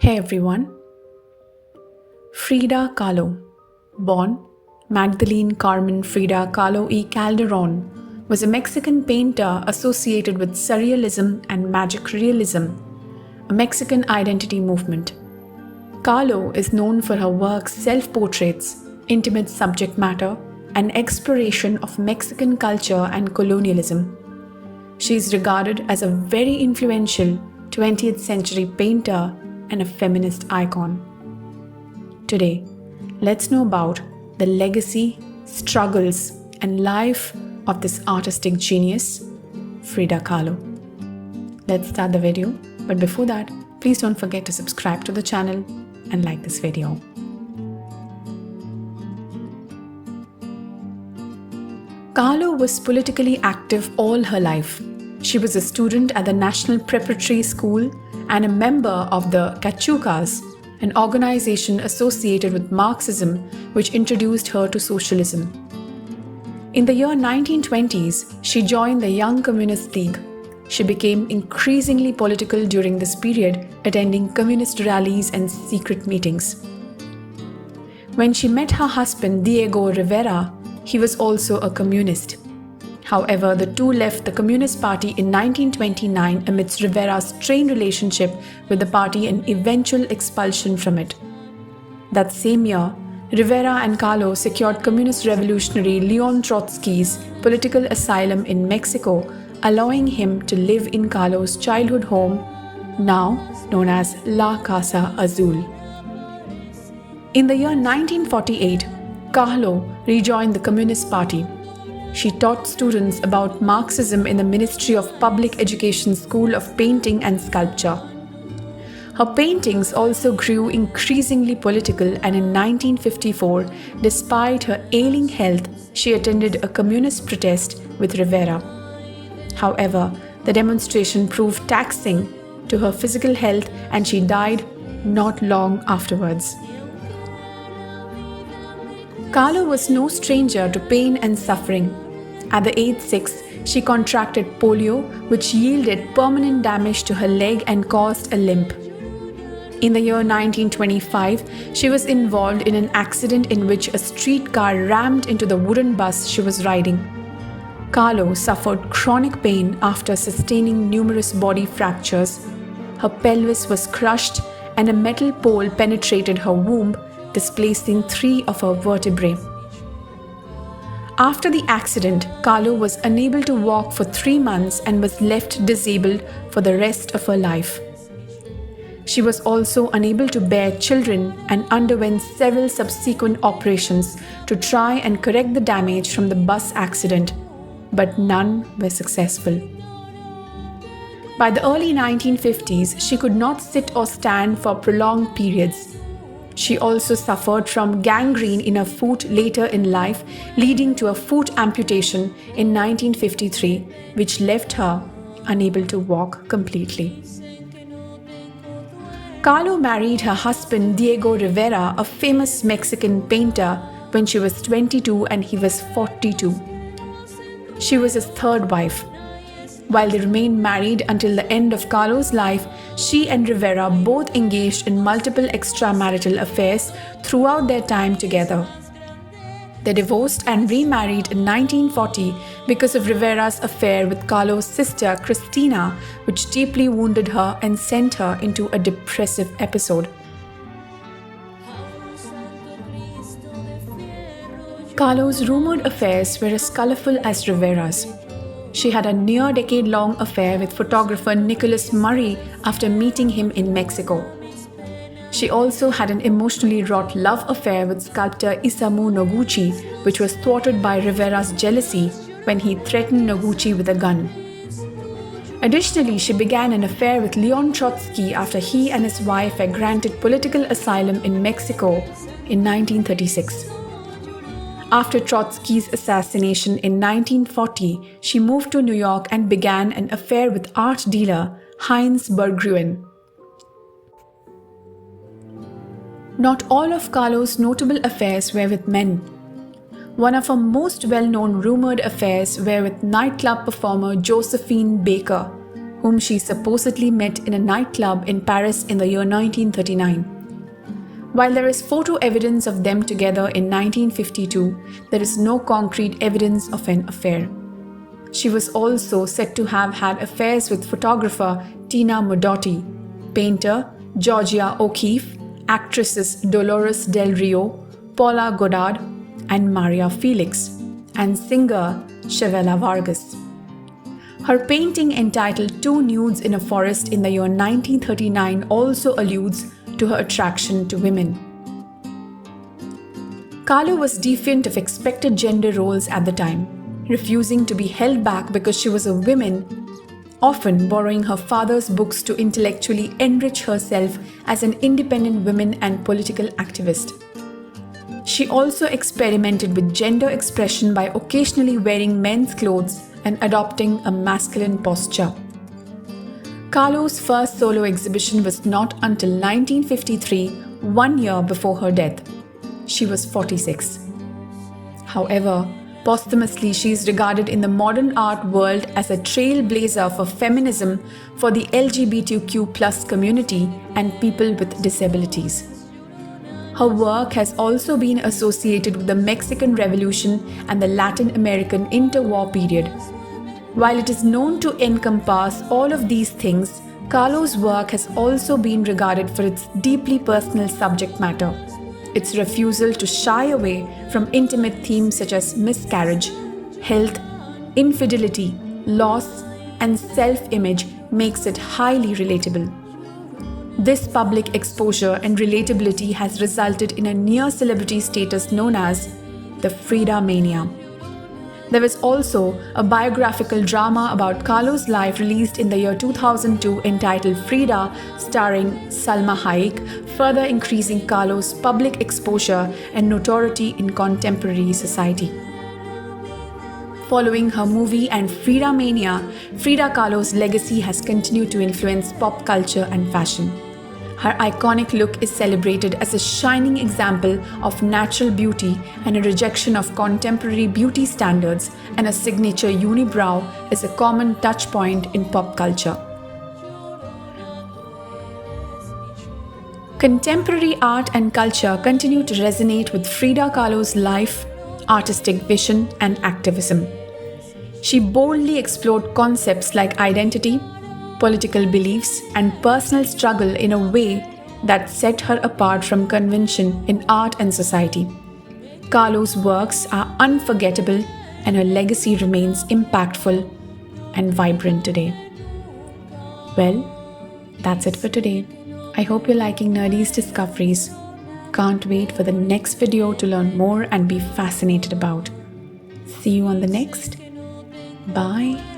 Hey everyone. Frida Kahlo, born Magdalene Carmen Frida Kahlo y Calderón, was a Mexican painter associated with surrealism and magic realism, a Mexican identity movement. Kahlo is known for her works, self-portraits, intimate subject matter, and exploration of Mexican culture and colonialism. She is regarded as a very influential 20th century painter and a feminist icon. Today, let's know about the legacy, struggles, and life of this artistic genius, Frida Kahlo. Let's start the video, but before that, please don't forget to subscribe to the channel and like this video. Kahlo was politically active all her life. She was a student at the National Preparatory School and a member of the Cachucas, an organization associated with Marxism which introduced her to socialism. In the year 1920s, she joined the Young Communist League. She became increasingly political during this period, attending communist rallies and secret meetings. When she met her husband Diego Rivera, he was also a communist. However, the two left the Communist Party in 1929 amidst Rivera's strained relationship with the party and eventual expulsion from it. That same year, Rivera and Kahlo secured communist revolutionary Leon Trotsky's political asylum in Mexico, allowing him to live in Kahlo's childhood home, now known as La Casa Azul. In the year 1948, Kahlo rejoined the Communist Party. She taught students about Marxism in the Ministry of Public Education School of Painting and Sculpture. Her paintings also grew increasingly political, and in 1954, despite her ailing health, she attended a communist protest with Rivera. However, the demonstration proved taxing to her physical health and she died not long afterwards. Kahlo was no stranger to pain and suffering. At the age 6, she contracted polio, which yielded permanent damage to her leg and caused a limp. In the year 1925, she was involved in an accident in which a streetcar rammed into the wooden bus she was riding. Kahlo suffered chronic pain after sustaining numerous body fractures. Her pelvis was crushed and a metal pole penetrated her womb, displacing 3 of her vertebrae. After the accident, Kahlo was unable to walk for 3 months and was left disabled for the rest of her life. She was also unable to bear children and underwent several subsequent operations to try and correct the damage from the bus accident, but none were successful. By the early 1950s, she could not sit or stand for prolonged periods. She also suffered from gangrene in her foot later in life, leading to a foot amputation in 1953, which left her unable to walk completely. Kahlo married her husband Diego Rivera, a famous Mexican painter, when she was 22 and he was 42. She was his third wife. While they remained married until the end of Kahlo's life, she and Rivera both engaged in multiple extramarital affairs throughout their time together. They divorced and remarried in 1940 because of Rivera's affair with Kahlo's sister Cristina, which deeply wounded her and sent her into a depressive episode. Kahlo's rumored affairs were as colorful as Rivera's. She had a near-decade-long affair with photographer Nicholas Murray after meeting him in Mexico. She also had an emotionally wrought love affair with sculptor Isamu Noguchi, which was thwarted by Rivera's jealousy when he threatened Noguchi with a gun. Additionally, she began an affair with Leon Trotsky after he and his wife were granted political asylum in Mexico in 1936. After Trotsky's assassination in 1940, she moved to New York and began an affair with art dealer Heinz Berggruen. Not all of Kahlo's notable affairs were with men. One of her most well-known rumored affairs were with nightclub performer Josephine Baker, whom she supposedly met in a nightclub in Paris in the year 1939. While there is photo evidence of them together in 1952, there is no concrete evidence of an affair. She was also said to have had affairs with photographer Tina Modotti, painter Georgia O'Keeffe, actresses Dolores Del Rio, Paula Goddard, and Maria Felix, and singer Chavela Vargas. Her painting entitled Two Nudes in a Forest in the year 1939 also alludes to her attraction to women. Kahlo was defiant of expected gender roles at the time, refusing to be held back because she was a woman, often borrowing her father's books to intellectually enrich herself as an independent woman and political activist. She also experimented with gender expression by occasionally wearing men's clothes and adopting a masculine posture. Kahlo's first solo exhibition was not until 1953, 1 year before her death. She was 46. However, posthumously, she is regarded in the modern art world as a trailblazer for feminism for the LGBTQ+ community and people with disabilities. Her work has also been associated with the Mexican Revolution and the Latin American interwar period. While it is known to encompass all of these things, Kahlo's work has also been regarded for its deeply personal subject matter. Its refusal to shy away from intimate themes such as miscarriage, health, infidelity, loss, and self-image makes it highly relatable. This public exposure and relatability has resulted in a near-celebrity status known as the Frida mania. There was also a biographical drama about Kahlo's life released in the year 2002 entitled Frida, starring Salma Hayek, further increasing Kahlo's public exposure and notoriety in contemporary society. Following her movie and Frida mania, Frida Kahlo's legacy has continued to influence pop culture and fashion. Her iconic look is celebrated as a shining example of natural beauty and a rejection of contemporary beauty standards, and a signature unibrow is a common touchpoint in pop culture. Contemporary art and culture continue to resonate with Frida Kahlo's life, artistic vision, and activism. She boldly explored concepts like identity, political beliefs, and personal struggle in a way that set her apart from convention in art and society. Kahlo's works are unforgettable, and her legacy remains impactful and vibrant today. Well, that's it for today. I hope you're liking Nerdies Discoveries. Can't wait for the next video to learn more and be fascinated about. See you on the next. Bye.